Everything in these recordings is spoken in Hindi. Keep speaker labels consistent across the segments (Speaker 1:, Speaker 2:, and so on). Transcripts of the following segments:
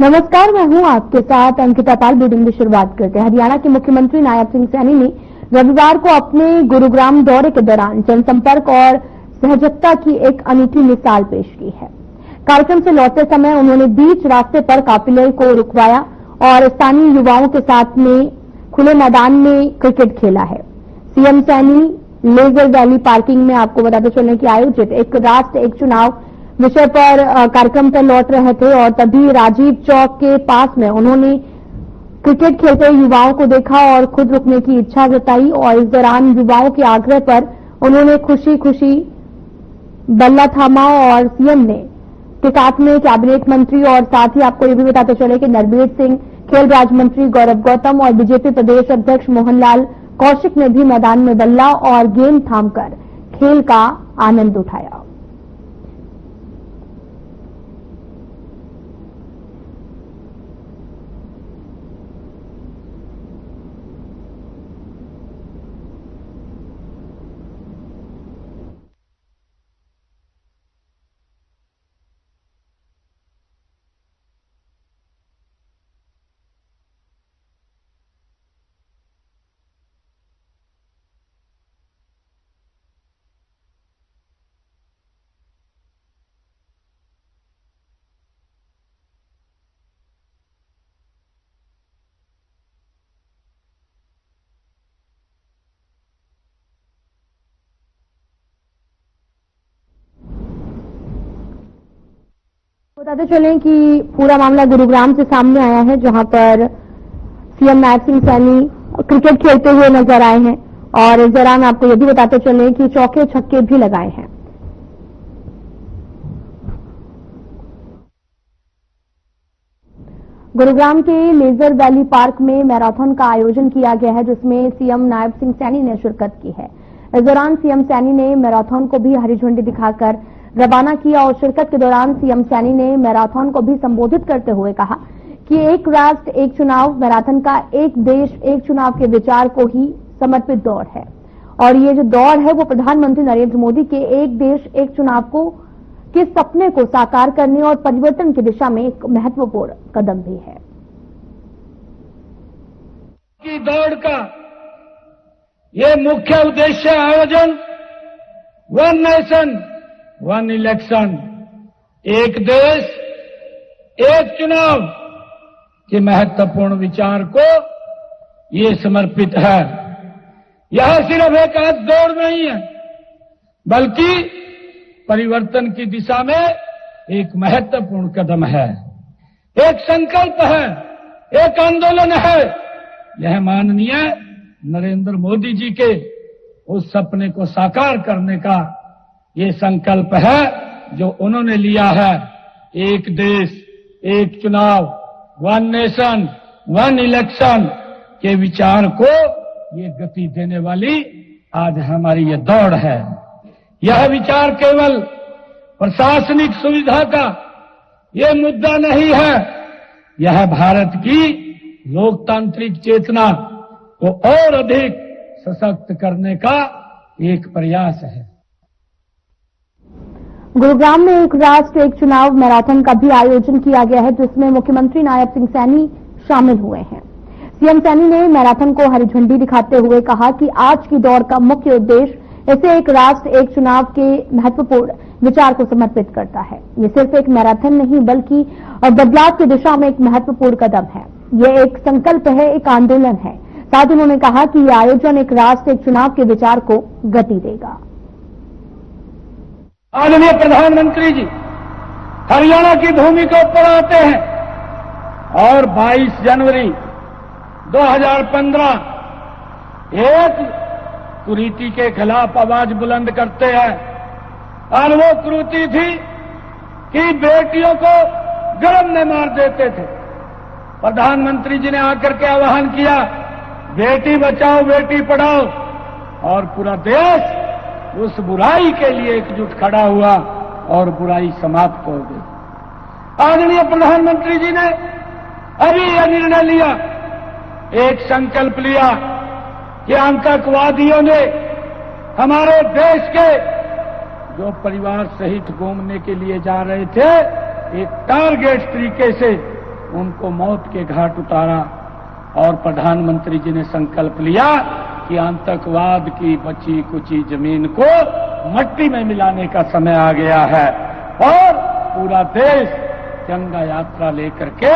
Speaker 1: नमस्कार, मैं हूं आपके साथ अंकिता पाल। बुलेटिन की शुरुआत करते हैं। हरियाणा के मुख्यमंत्री नायब सिंह सैनी ने रविवार को अपने गुरुग्राम दौरे के दौरान जनसंपर्क और सहजता की एक अनूठी मिसाल पेश की है। कार्यक्रम से लौटते समय उन्होंने बीच रास्ते पर काफिले को रुकवाया और स्थानीय युवाओं के साथ में खुले मैदान में क्रिकेट खेला है। CM Saini leisure valley parking में आपको बताते चलने की आयोजित एक राष्ट्र एक चुनाव विषय पर कार्यक्रम पर लौट रहे थे और तभी राजीव चौक के पास में उन्होंने क्रिकेट खेलते युवाओं को देखा और खुद रुकने की इच्छा जताई और इस दौरान युवाओं के आग्रह पर उन्होंने खुशी खुशी बल्ला थामा और सीएम ने के साथ में कैबिनेट मंत्री और साथ ही आपको ये भी बताते चले कि नरबीर सिंह, खेल राज्य मंत्री गौरव गौतम और बीजेपी प्रदेश अध्यक्ष मोहनलाल कौशिक ने भी मैदान में बल्ला और गेंद थामकर खेल का आनंद उठाया। बताते चलें कि पूरा मामला गुरुग्राम से सामने आया है, जहां पर सीएम नायब सिंह सैनी क्रिकेट खेलते हुए नजर आए हैं और इस दौरान आपको यह भी बताते चलें कि चौके छक्के भी लगाए हैं। गुरुग्राम के लेजर वैली पार्क में मैराथन का आयोजन किया गया है, जिसमें सीएम नायब सिंह सैनी ने शिरकत की है। इस दौरान सीएम सैनी ने मैराथन को भी हरी झंडी दिखाकर रवाना किया और शिरकत के दौरान सीएम सैनी ने मैराथन को भी संबोधित करते हुए कहा कि एक राष्ट्र एक चुनाव मैराथन का एक देश एक चुनाव के विचार को ही समर्पित दौड़ है और ये जो दौड़ है वो प्रधानमंत्री नरेंद्र मोदी के एक देश एक चुनाव को के सपने को साकार करने और परिवर्तन की दिशा में एक महत्वपूर्ण कदम भी है।
Speaker 2: की दौड़ का ये मुख्य उद्देश्य आयोजन वन नेशन वन इलेक्शन, एक देश एक चुनाव के महत्वपूर्ण विचार को ये समर्पित है। यह सिर्फ एक आध दौड़ नहीं है, बल्कि परिवर्तन की दिशा में एक महत्वपूर्ण कदम है, एक संकल्प है, एक आंदोलन है। यह माननीय नरेंद्र मोदी जी के उस सपने को साकार करने का ये संकल्प है जो उन्होंने लिया है। एक देश एक चुनाव, वन नेशन वन इलेक्शन के विचार को ये गति देने वाली आज हमारी ये दौड़ है। यह विचार केवल प्रशासनिक सुविधा का ये मुद्दा नहीं है, यह भारत की लोकतांत्रिक चेतना को और अधिक सशक्त करने का एक प्रयास है।
Speaker 1: गुरुग्राम में एक राष्ट्र एक चुनाव मैराथन का भी आयोजन किया गया है, जिसमें मुख्यमंत्री नायब सिंह सैनी शामिल हुए हैं। सीएम सैनी ने मैराथन को हरी झंडी दिखाते हुए कहा कि आज की दौड़ का मुख्य उद्देश्य इसे एक राष्ट्र एक चुनाव के महत्वपूर्ण विचार को समर्पित करता है। ये सिर्फ एक मैराथन नहीं बल्कि बदलाव की दिशा में एक महत्वपूर्ण कदम है। ये एक संकल्प है, एक आंदोलन है। साथ ही उन्होंने कहा कि यह आयोजन एक राष्ट्र एक चुनाव के विचार को गति देगा।
Speaker 2: माननीय प्रधानमंत्री जी हरियाणा की भूमि के ऊपर आते हैं और 22 जनवरी 2015 एक कुरीति के खिलाफ आवाज बुलंद करते हैं और वो कुरीति थी कि बेटियों को गर्म में मार देते थे। प्रधानमंत्री जी ने आकर के आह्वान किया, बेटी बचाओ बेटी पढ़ाओ, और पूरा देश उस बुराई के लिए एकजुट खड़ा हुआ और बुराई समाप्त हो गई। आदरणीय प्रधानमंत्री जी ने अभी यह निर्णय लिया, एक संकल्प लिया कि आतंकवादियों ने हमारे देश के जो परिवार सहित घूमने के लिए जा रहे थे, एक टारगेट तरीके से उनको मौत के घाट उतारा और प्रधानमंत्री जी ने संकल्प लिया कि आतंकवाद की बची कुची जमीन को मट्टी में मिलाने का समय आ गया है और पूरा देश गंगा यात्रा लेकर के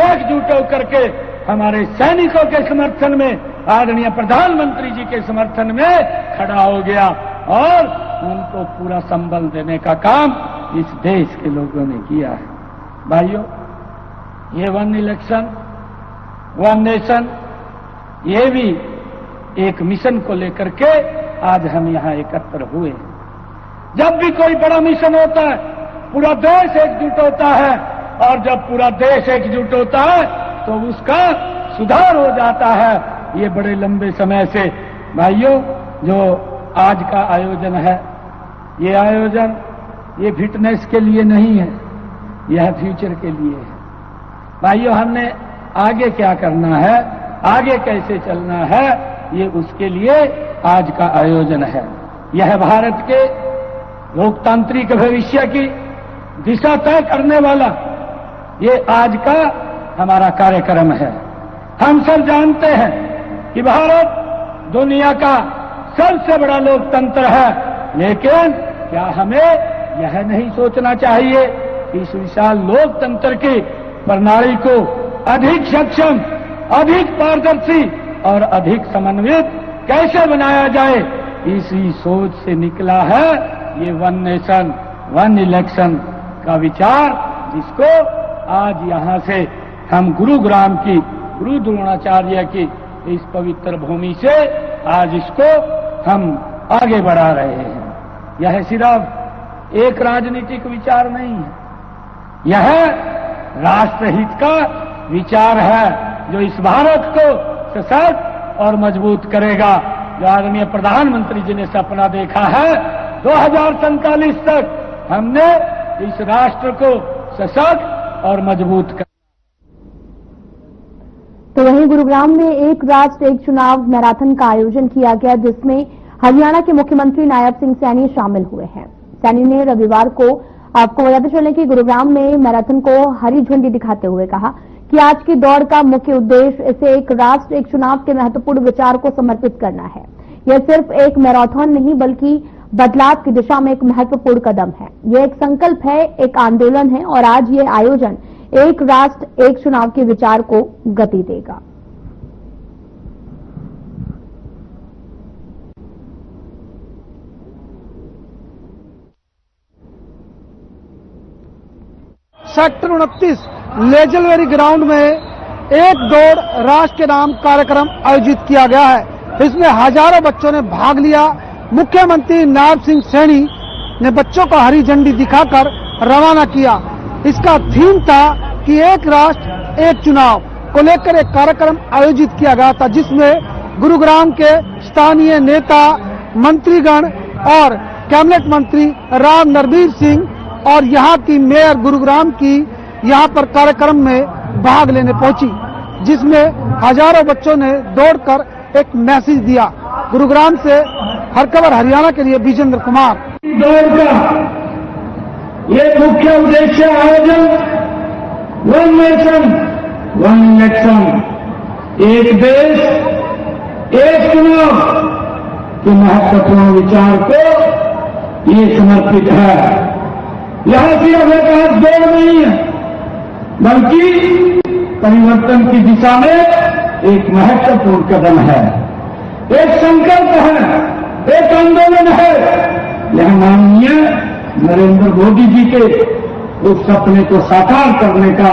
Speaker 2: एकजुट होकर के हमारे सैनिकों के समर्थन में, आदरणीय प्रधानमंत्री जी के समर्थन में खड़ा हो गया और उनको पूरा संबल देने का काम इस देश के लोगों ने किया है। भाइयों, ये वन इलेक्शन वन नेशन, ये भी एक मिशन को लेकर के आज हम यहां एकत्र हुए। जब भी कोई बड़ा मिशन होता है पूरा देश एकजुट होता है और जब पूरा देश एकजुट होता है तो उसका सुधार हो जाता है। ये बड़े लंबे समय से भाइयों जो आज का आयोजन है, ये आयोजन ये फिटनेस के लिए नहीं है, यह फ्यूचर के लिए है। भाइयों, हमने आगे क्या करना है, आगे कैसे चलना है, ये उसके लिए आज का आयोजन है। यह भारत के लोकतांत्रिक भविष्य की दिशा तय करने वाला ये आज का हमारा कार्यक्रम है। हम सब जानते हैं कि भारत दुनिया का सबसे बड़ा लोकतंत्र है, लेकिन क्या हमें यह नहीं सोचना चाहिए कि इस विशाल लोकतंत्र की प्रणाली को अधिक सक्षम, अधिक पारदर्शी और अधिक समन्वित कैसे बनाया जाए? इसी सोच से निकला है ये वन नेशन वन इलेक्शन का विचार, जिसको आज यहां से हम गुरुग्राम की गुरु द्रोणाचार्य की इस पवित्र भूमि से आज इसको हम आगे बढ़ा रहे हैं। यह सिर्फ एक राजनीतिक विचार नहीं है, यह राष्ट्रहित का विचार है जो इस भारत को सशक्त और मजबूत करेगा। जो आदरणीय प्रधानमंत्री जी ने सपना देखा है 2047 तक हमने इस राष्ट्र को सशक्त और मजबूत कर।
Speaker 1: तो वहीं गुरुग्राम में एक राष्ट्र एक चुनाव मैराथन का आयोजन किया गया, जिसमें हरियाणा के मुख्यमंत्री नायब सिंह सैनी शामिल हुए हैं। सैनी ने रविवार को, आपको बताते चलें कि गुरुग्राम में मैराथन को हरी झंडी दिखाते हुए कहा कि आज की दौड़ का मुख्य उद्देश्य इसे एक राष्ट्र एक चुनाव के महत्वपूर्ण विचार को समर्पित करना है। यह सिर्फ एक मैराथन नहीं बल्कि बदलाव की दिशा में एक महत्वपूर्ण कदम है। यह एक संकल्प है, एक आंदोलन है और आज ये आयोजन एक राष्ट्र एक चुनाव के विचार को गति देगा।
Speaker 3: सेक्टर 29 लेजलवेरी ग्राउंड में एक दौड़ राष्ट्र के नाम कार्यक्रम आयोजित किया गया है। इसमें हजारों बच्चों ने भाग लिया। मुख्यमंत्री नायब सिंह सैनी ने बच्चों को हरी झंडी दिखाकर रवाना किया। इसका थीम था कि एक राष्ट्र एक चुनाव को लेकर एक कार्यक्रम आयोजित किया गया था, जिसमें गुरुग्राम के स्थानीय नेता, मंत्रीगण और कैबिनेट मंत्री राव नरबीर सिंह और यहाँ की मेयर गुरुग्राम की यहाँ पर कार्यक्रम में भाग लेने पहुंची, जिसमें हजारों बच्चों ने दौड़कर एक मैसेज दिया। गुरुग्राम से हर खबर हरियाणा के लिए विजेंद्र कुमार।
Speaker 2: दौड़ का ये मुख्य उद्देश्य आयोजन वन नेशन वन इलेक्शन, एक देश एक चुनाव के महत्वपूर्ण विचार को ये समर्पित है। यह सिर्फ एक दौड़ नहीं है बल्कि परिवर्तन की दिशा में एक महत्वपूर्ण कदम है, एक संकल्प है, एक आंदोलन है। यह माननीय नरेंद्र मोदी जी के उस सपने को साकार करने का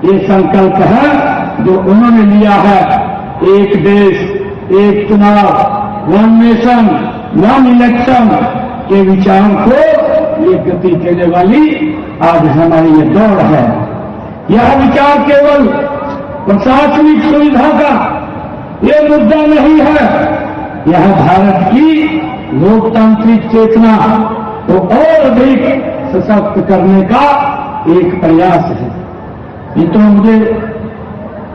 Speaker 2: ये संकल्प है जो उन्होंने लिया है। एक देश एक चुनाव वन नेशन वन इलेक्शन के विचार को ये गति देने वाली आज हमारी ये दौड़ है। यह विचार केवल प्रशासनिक सुविधा का ये मुद्दा नहीं है, यह भारत की लोकतांत्रिक चेतना को और अधिक सशक्त करने का एक प्रयास है। ये तो मुझे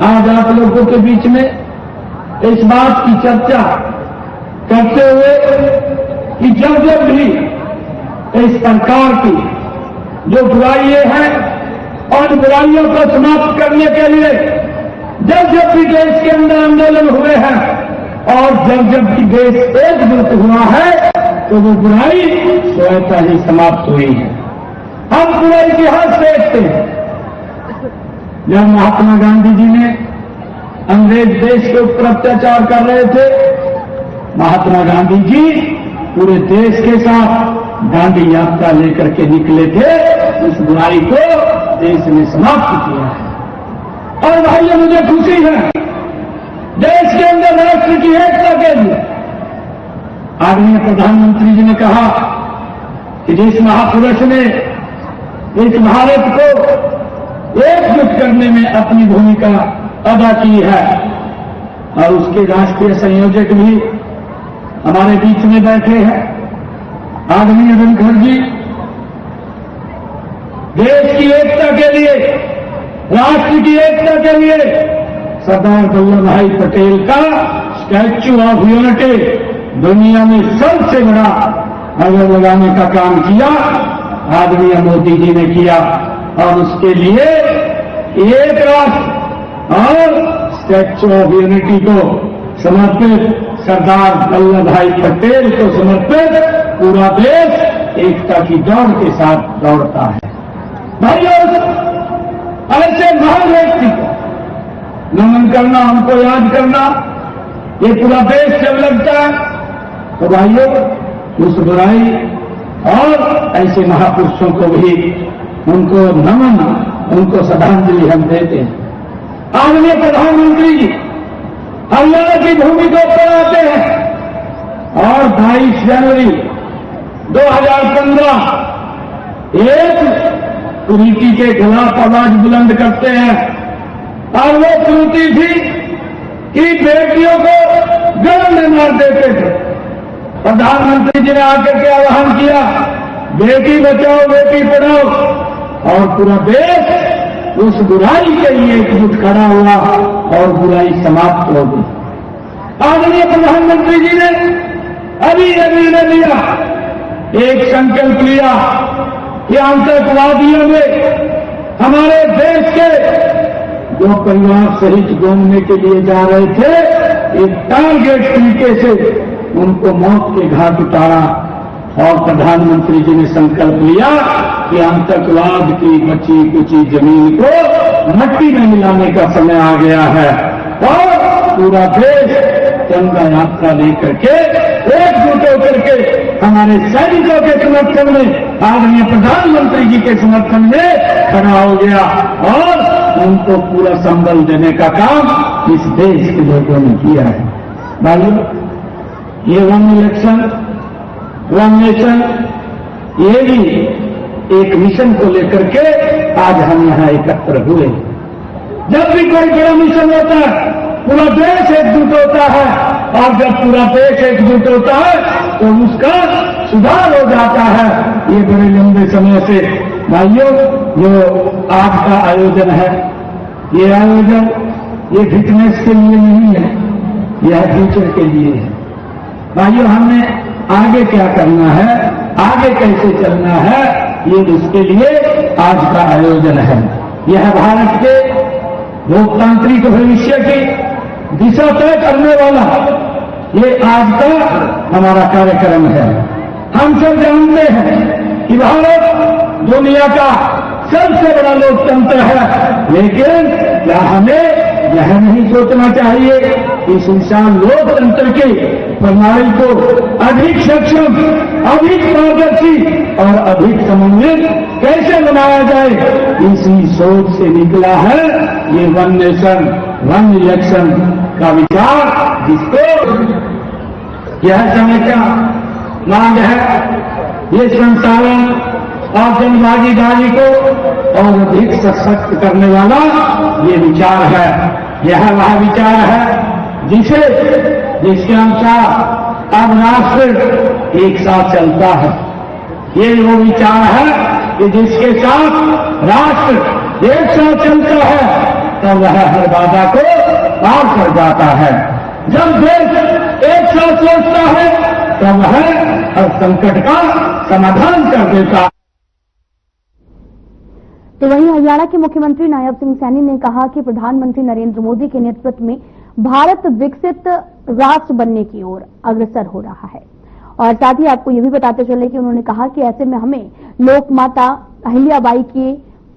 Speaker 2: आज आप लोगों के बीच में इस बात की चर्चा करते हुए कि जब जब भी इस सरकार की जो बुराइयां हैं और बुराइयों को समाप्त करने के लिए जब जब भी देश के अंदर आंदोलन हुए हैं और जब जब भी देश एकजुट हुआ है तो वो बुराई स्वतः ही समाप्त हुई है। हम पूरा इतिहास देखते हैं, जब महात्मा गांधी जी ने अंग्रेज देश के ऊपर अत्याचार कर रहे थे, महात्मा गांधी जी पूरे देश के साथ दांडी यात्रा लेकर के निकले थे, उस बुराई को देश ने समाप्त किया है। और भाइयों, मुझे खुशी है देश के अंदर राष्ट्र की एकता के लिए आदरणीय प्रधानमंत्री जी ने कहा कि जिस महापुरुष ने इस भारत को एकजुट करने में अपनी भूमिका अदा की है, और उसके राष्ट्रीय संयोजक भी हमारे बीच में बैठे हैं, आदरणीय धनखड़ जी। देश की एकता के लिए, राष्ट्र की एकता के लिए सरदार वल्लभ भाई पटेल का स्टैच्यू ऑफ यूनिटी दुनिया में सबसे बड़ा नजर लगाने का काम किया आदरणीय मोदी जी ने किया, और उसके लिए एक राष्ट्र और स्टैच्यू ऑफ यूनिटी को समर्पित, सरदार वल्लभ भाई पटेल को समर्पित पूरा देश एकता की दौड़ के साथ दौड़ता है। भाइयों, ऐसे महान व्यक्ति को नमन करना, उनको याद करना, ये पूरा देश जब लगता है तो भाइयों, उस बुराई और ऐसे महापुरुषों को भी उनको नमन, उनको श्रद्धांजलि हम देते हैं। आदरणीय प्रधानमंत्री जी हरियाणा की भूमि को ऊपर आते हैं और 22 जनवरी 2015 एक कुरीति के खिलाफ आवाज बुलंद करते हैं, और वो कुरीति थी कि बेटियों को गले में मार देते थे। प्रधानमंत्री जी ने आकर के आह्वान किया, बेटी बचाओ बेटी पढ़ाओ, और पूरा देश उस बुराई के लिए एकजुट खड़ा हुआ और बुराई समाप्त हो गई। आदरणीय प्रधानमंत्री जी ने अभी निर्णय लिया, एक संकल्प लिया कि आतंकवादियों में हमारे देश के जो परिवार सहित घूमने के लिए जा रहे थे, एक टारगेट तरीके से उनको मौत के घाट उतारा, और प्रधानमंत्री जी ने संकल्प लिया कि आतंकवाद की बची कुची जमीन को मट्टी में मिलाने का समय आ गया है, और पूरा देश गंगा यात्रा लेकर के एकजुट होकर के हमारे सैनिकों के समर्थन में, आदरणीय प्रधानमंत्री जी के समर्थन में खड़ा हो गया, और उनको पूरा संबल देने का काम इस देश के लोगों ने किया है। भाइयों, ये वन इलेक्शन वन नेशन, ये भी एक मिशन को लेकर के आज हम यहाँ एकत्र हुए। जब भी कोई बड़ा मिशन होता है पूरा देश एकजुट होता है, और जब पूरा देश एकजुट होता है तो उसका सुधार हो जाता है। ये बड़े लंबे समय से भाइयों, जो आज का आयोजन है, ये आयोजन ये फिटनेस के लिए नहीं है, यह फ्यूचर के लिए है। भाइयों, हमने आगे क्या करना है, आगे कैसे चलना है, ये इसके लिए आज का आयोजन है। यह भारत के लोकतांत्रिक भविष्य की दिशा तय करने वाला ये आज का हमारा कार्यक्रम है। हम सब जानते हैं कि भारत दुनिया का सबसे बड़ा लोकतंत्र है, लेकिन क्या हमें यह नहीं सोचना चाहिए कि इस विशाल लोकतंत्र की प्रणाली को अधिक सक्षम, अधिक पारदर्शी और अधिक समन्वित कैसे बनाया जाए, इसी सोच से निकला है ये वन नेशन वन इलेक्शन का विचार, जिसको यह समय का मांग है। ये संचालन और जनभागीदारी को और अधिक सशक्त करने वाला ये विचार है। यह वह विचार है जिसके अनुसार अब राष्ट्र एक साथ चलता है। ये वो विचार है कि जिसके साथ राष्ट्र एक साथ चलता है तब वह हर बाधा को पार कर जाता है। जब देश एक साथ सोचता है तब वह हर संकट का समाधान कर देता है।
Speaker 1: तो वहीं हरियाणा के मुख्यमंत्री नायब सिंह सैनी ने कहा कि प्रधानमंत्री नरेंद्र मोदी के नेतृत्व में भारत विकसित राष्ट्र बनने की ओर अग्रसर हो रहा है। और साथ ही आपको यह भी बताते चले कि उन्होंने कहा कि ऐसे में हमें लोक माता अहिल्याबाई के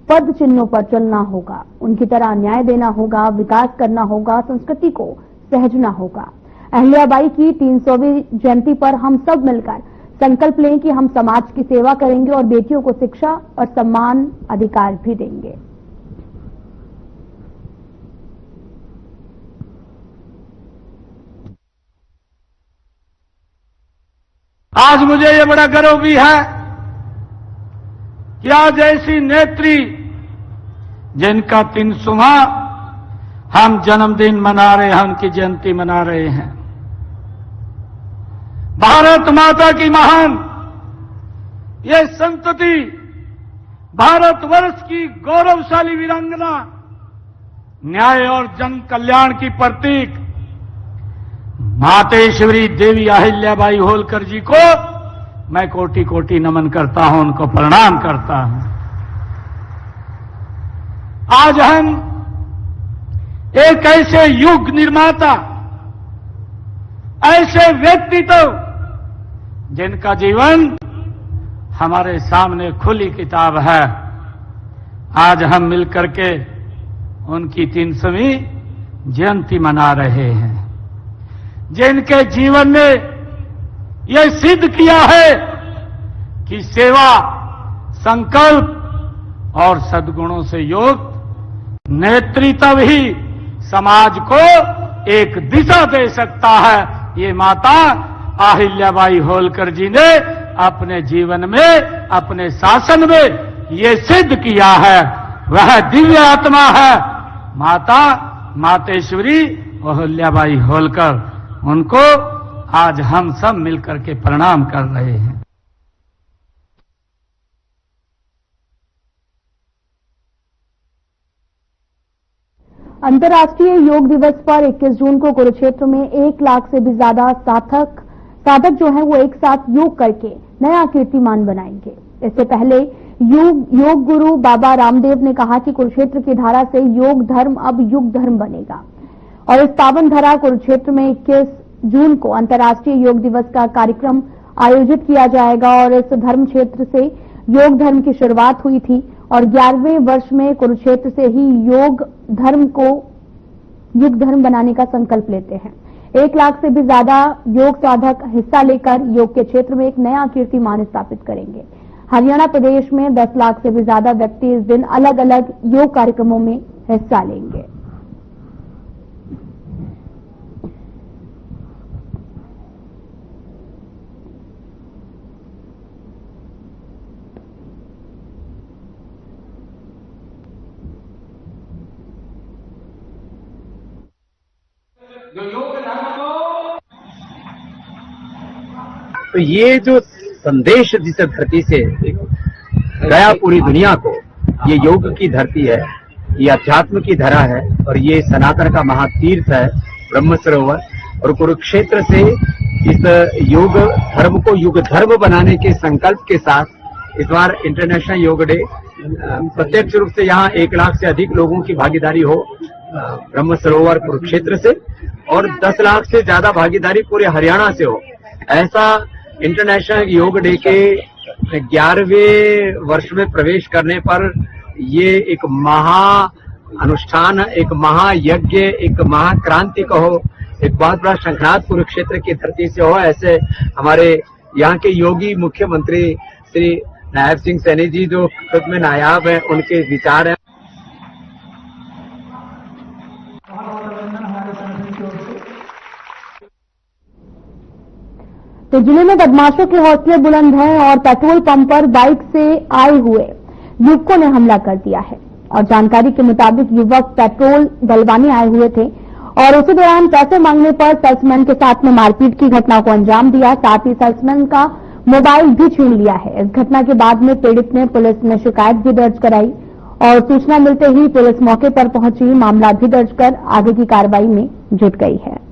Speaker 1: पद चिन्हों पर चलना होगा, उनकी तरह न्याय देना होगा, विकास करना होगा, संस्कृति को सहेजना होगा। अहिल्याबाई की 300वीं जयंती पर हम सब मिलकर संकल्प लें कि हम समाज की सेवा करेंगे और बेटियों को शिक्षा और सम्मान अधिकार भी देंगे।
Speaker 2: आज मुझे ये बड़ा गर्व भी है कि आज ऐसी नेत्री जिनका 300वां हम जन्मदिन मना रहे हैं, उनकी जयंती मना रहे हैं। भारत माता की महान ये संतति, भारतवर्ष की गौरवशाली वीरांगना, न्याय और जन कल्याण की प्रतीक मातेश्वरी देवी अहिल्याबाई होलकर जी को मैं कोटि कोटि नमन करता हूं, उनको प्रणाम करता हूं। आज हम एक ऐसे युग निर्माता, ऐसे व्यक्तित्व जिनका जीवन हमारे सामने खुली किताब है, आज हम मिलकर के उनकी 300वीं जयंती मना रहे हैं, जिनके जीवन ने यह सिद्ध किया है कि सेवा, संकल्प और सद्गुणों से युक्त नेतृत्व ही समाज को एक दिशा दे सकता है। ये माता अहिल्याबाई होलकर जी ने अपने जीवन में, अपने शासन में ये सिद्ध किया है। वह दिव्य आत्मा है माता मातेश्वरी अहिल्याबाई होलकर। उनको आज हम सब मिलकर के प्रणाम कर रहे हैं।
Speaker 1: अंतर्राष्ट्रीय योग दिवस पर 21 जून को कुरुक्षेत्र में 1 लाख से भी ज्यादा साधक जो हैं वो एक साथ योग करके नया कीर्तिमान बनाएंगे। इससे पहले योग गुरु बाबा रामदेव ने कहा कि कुरुक्षेत्र की धारा से योग धर्म अब युग धर्म बनेगा। और इस पावन धरा कुरुक्षेत्र में 21 जून को अंतर्राष्ट्रीय योग दिवस का कार्यक्रम आयोजित किया जाएगा। और इस धर्म क्षेत्र से योग धर्म की शुरुआत हुई थी और 11वें वर्ष में कुरुक्षेत्र से ही योग धर्म को युग धर्म बनाने का संकल्प लेते हैं। 1 लाख से भी ज्यादा योग साधक हिस्सा लेकर योग के क्षेत्र में एक नया कीर्तिमान स्थापित करेंगे। हरियाणा प्रदेश में 10 लाख से भी ज्यादा व्यक्ति इस दिन अलग अलग योग कार्यक्रमों में हिस्सा लेंगे।
Speaker 4: तो ये जो संदेश जिस धरती से गया पूरी दुनिया को, ये योग की धरती है, ये अध्यात्म की धरा है और ये सनातन का महातीर्थ है ब्रह्म सरोवर। और कुरुक्षेत्र से इस योग धर्म को युग धर्म बनाने के संकल्प के साथ इस बार इंटरनेशनल योग डे, प्रत्यक्ष रूप से यहाँ 1 लाख से अधिक लोगों की भागीदारी हो ब्रह्म सरोवर कुरुक्षेत्र से, और 10 लाख से ज्यादा भागीदारी पूरे हरियाणा से हो। ऐसा इंटरनेशनल योग डे के 11वें वर्ष में प्रवेश करने पर ये एक महा अनुष्ठान, एक महायज्ञ, एक महाक्रांति कहो, एक बहुत बड़ा शंखनाद कुरुक्षेत्र की धरती से हो। ऐसे हमारे यहाँ के योगी मुख्यमंत्री श्री नायब सिंह सैनी जी जो खुद में नायाब है, उनके विचार है।
Speaker 1: तो जिले में बदमाशों के हौसले बुलंद हैं और पेट्रोल पंप पर बाइक से आए हुए युवकों ने हमला कर दिया है। और जानकारी के मुताबिक युवक पेट्रोल डलवाने आए हुए थे और उसी दौरान पैसे मांगने पर सेल्समैन के साथ में मारपीट की घटना को अंजाम दिया। साथ ही सेल्समैन का मोबाइल भी छीन लिया है। इस घटना के बाद में पीड़ित ने पुलिस में शिकायत भी दर्ज कराई और सूचना मिलते ही पुलिस मौके पर पहुंची, मामला भी दर्ज कर आगे की कार्रवाई में जुट गई है।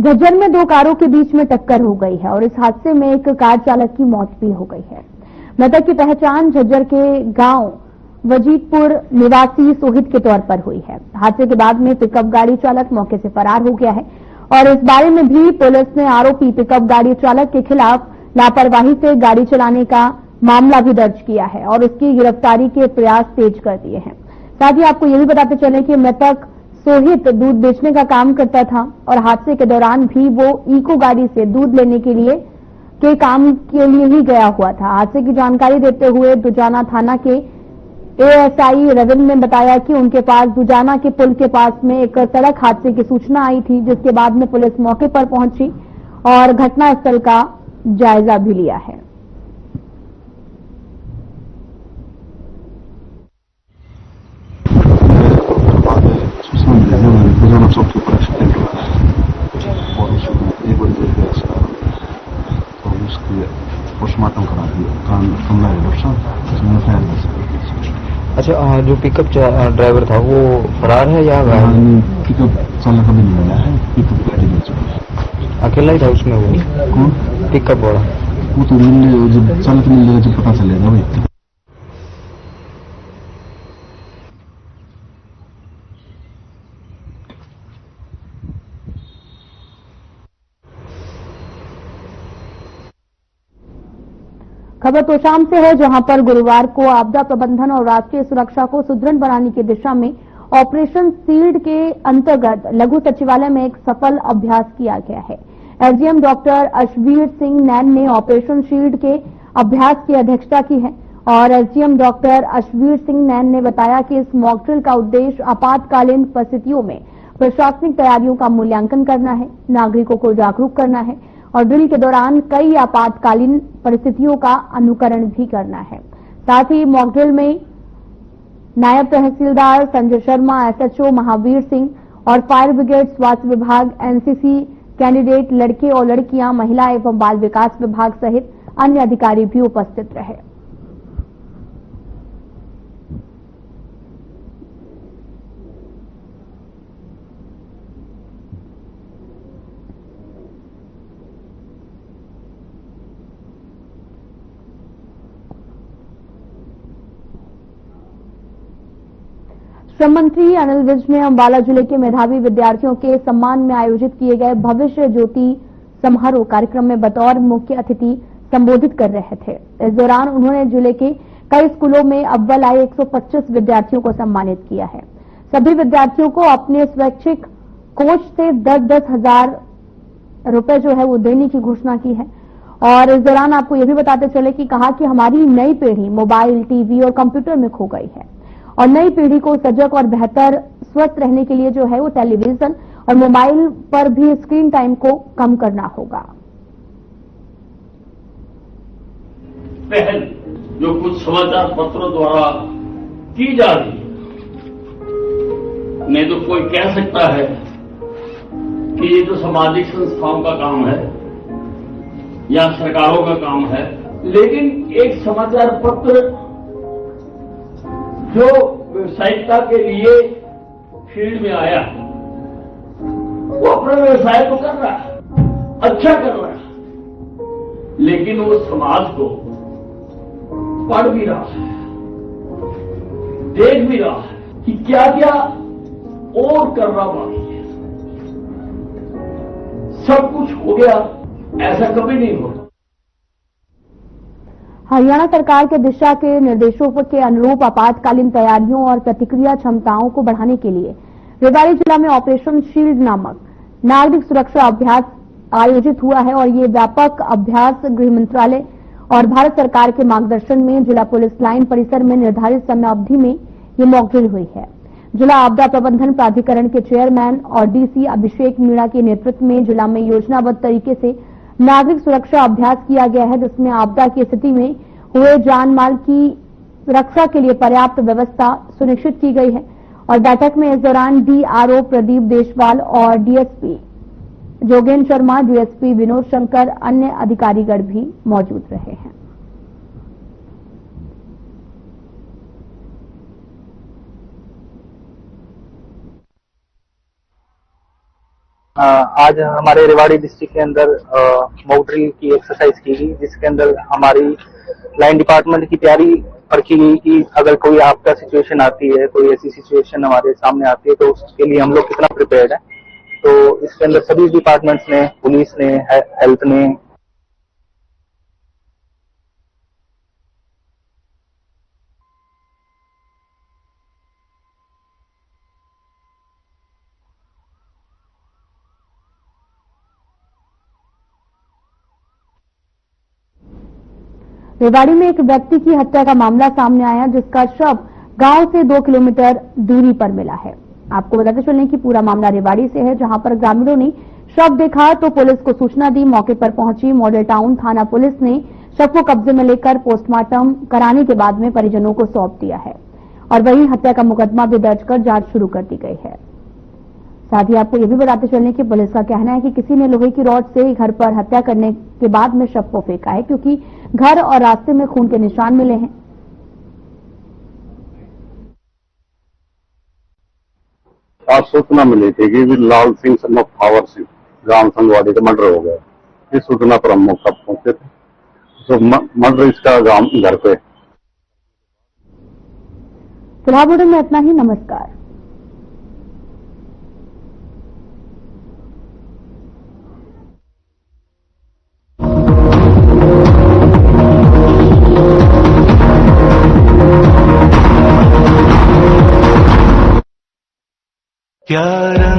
Speaker 1: झज्जर में दो कारों के बीच में टक्कर हो गई है और इस हादसे में एक कार चालक की मौत भी हो गई है। मृतक की पहचान झज्जर के गांव वजीदपुर निवासी सोहित के तौर पर हुई है। हादसे के बाद में पिकअप गाड़ी चालक मौके से फरार हो गया है और इस बारे में भी पुलिस ने आरोपी पिकअप गाड़ी चालक के खिलाफ लापरवाही से गाड़ी चलाने का मामला भी दर्ज किया है और उसकी गिरफ्तारी के प्रयास तेज कर दिए हैं। साथ ही आपको यह भी बताते चले कि मृतक सोहित दूध बेचने का काम करता था और हादसे के दौरान भी वो इको गाड़ी से दूध लेने के काम के लिए ही गया हुआ था। हादसे की जानकारी देते हुए दुजाना थाना के एएसआई रविंद्र ने बताया कि उनके पास दुजाना के पुल के पास में एक सड़क हादसे की सूचना आई थी, जिसके बाद में पुलिस मौके पर पहुंची और घटनास्थल का जायजा भी लिया है।
Speaker 5: दुजाना चौक के ऊपर एक्सीडेंट हुआ है और उसमें एक बड़ी देर उसका तो उसकी पोस्टमार्टम करा दिया कमला है डॉक्टर साहब, उसमें फायर कर सकते।
Speaker 6: अच्छा, जो पिकअप ड्राइवर था वो फरार है या
Speaker 5: पिकअप चालक अभी नहीं मिला है, पिकअप गाड़ी मिल चुकी है।
Speaker 6: अकेला ही था उसमें वो?
Speaker 5: कौन?
Speaker 6: पिकअप वाला?
Speaker 5: वो तो मिलने जब चालक मिल जाएगा जब पता चलेगा भाई।
Speaker 1: खबर तो शाम से है, जहां पर गुरुवार को आपदा प्रबंधन और राष्ट्रीय सुरक्षा को सुदृढ़ बनाने की दिशा में ऑपरेशन शील्ड के अंतर्गत लघु सचिवालय में एक सफल अभ्यास किया गया है। एसडीएम डॉक्टर अशवीर सिंह नैन ने ऑपरेशन शील्ड के अभ्यास की अध्यक्षता की है और एसडीएम डॉक्टर अशवीर सिंह नैन ने बताया कि इस मॉक ड्रिल का उद्देश्य आपातकालीन परिस्थितियों में प्रशासनिक तैयारियों का मूल्यांकन करना है, नागरिकों को जागरूक करना है और ड्रिल के दौरान कई आपातकालीन परिस्थितियों का अनुकरण भी करना है। साथ ही मॉक ड्रिल में नायब तहसीलदार संजय शर्मा, एसएचओ महावीर सिंह और फायर ब्रिगेड, स्वास्थ्य विभाग, एनसीसी कैंडिडेट, लड़के और लड़कियां, महिला एवं बाल विकास विभाग सहित अन्य अधिकारी भी उपस्थित रहे। श्रम मंत्री अनिल विज ने अंबाला जिले के मेधावी विद्यार्थियों के सम्मान में आयोजित किए गए भविष्य ज्योति समारोह कार्यक्रम में बतौर मुख्य अतिथि संबोधित कर रहे थे। इस दौरान उन्होंने जिले के कई स्कूलों में अव्वल आए 125 विद्यार्थियों को सम्मानित किया है। सभी विद्यार्थियों को अपने स्वैच्छिक कोष से 10-10 हजार रुपए जो है वो देने की घोषणा की है और इस दौरान आपको यह भी बताते चले कि कहा कि हमारी नई पीढ़ी मोबाइल, टीवी और कंप्यूटर में खो गई है और नई पीढ़ी को सजग और बेहतर स्वस्थ रहने के लिए जो है वो टेलीविजन और मोबाइल पर भी स्क्रीन टाइम को कम करना होगा।
Speaker 7: पहल जो कुछ समाचार पत्रों द्वारा की जा रही है, नहीं तो कोई कह सकता है कि ये तो सामाजिक संस्थाओं का काम है या सरकारों का काम है, लेकिन एक समाचार पत्र जो व्यावसायिकता के लिए फील्ड में आया, वो अपना व्यवसाय तो कर रहा है, अच्छा कर रहा है, लेकिन वो समाज को पढ़ भी रहा है, देख भी रहा है कि क्या क्या और करना बाकी है। सब कुछ हो गया ऐसा कभी नहीं होता।
Speaker 1: हरियाणा सरकार के दिशा के निर्देशों के अनुरूप आपातकालीन तैयारियों और प्रतिक्रिया क्षमताओं को बढ़ाने के लिए रेवाड़ी जिला में ऑपरेशन शील्ड नामक नागरिक सुरक्षा अभ्यास आयोजित हुआ है और ये व्यापक अभ्यास गृह मंत्रालय और भारत सरकार के मार्गदर्शन में जिला पुलिस लाइन परिसर में निर्धारित समय अवधि में ये मॉक ड्रिल हुई है। जिला आपदा प्रबंधन प्राधिकरण के चेयरमैन और डीसी अभिषेक मीणा के नेतृत्व में जिला में योजनाबद्ध तरीके से नागरिक सुरक्षा अभ्यास किया गया है, जिसमें आपदा की स्थिति में हुए जान माल की रक्षा के लिए पर्याप्त व्यवस्था सुनिश्चित की गई है और बैठक में इस दौरान डीआरओ प्रदीप देशवाल और डीएसपी जोगेन शर्मा, डीएसपी विनोद शंकर, अन्य अधिकारीगण भी मौजूद रहे हैं।
Speaker 6: आज हमारे रेवाड़ी डिस्ट्रिक्ट के अंदर मॉक ड्रिल की एक्सरसाइज की गई, जिसके अंदर हमारी लाइन डिपार्टमेंट की तैयारी परखी गई कि अगर कोई आपका सिचुएशन आती है, कोई ऐसी सिचुएशन हमारे सामने आती है, तो उसके लिए हम लोग कितना प्रिपेयर्ड है। तो इसके अंदर सभी डिपार्टमेंट्स ने, पुलिस ने, हेल्थ ने,
Speaker 1: रेवाड़ी में एक व्यक्ति की हत्या का मामला सामने आया, जिसका शव गांव से 2 किलोमीटर दूरी पर मिला है। आपको बताते चलें कि पूरा मामला रेवाड़ी से है, जहां पर ग्रामीणों ने शव देखा तो पुलिस को सूचना दी। मौके पर पहुंची मॉडल टाउन थाना पुलिस ने शव को कब्जे में लेकर पोस्टमार्टम कराने के बाद में परिजनों को सौंप दिया है और वहीं हत्या का मुकदमा भी दर्ज कर जांच शुरू कर दी गई है। साथ ही आपको यह भी बताते चलने की पुलिस का कहना है कि किसी ने लोहे की रॉड से घर पर हत्या करने के बाद में शव को फेंका है, क्योंकि घर और रास्ते में खून के निशान मिले हैं।
Speaker 5: आज सूचना मिली थी कि लाल सिंह सन ऑफ पावर सिंह ग्राम संगवाड़ी का मर्डर हो गया। इस सूचना पर हम मौका पहुंचे थे, तो मर्डर इसका गांव घर पे।
Speaker 1: फिलहाल बुलेटिन में इतना ही। नमस्कार।
Speaker 8: प्यारा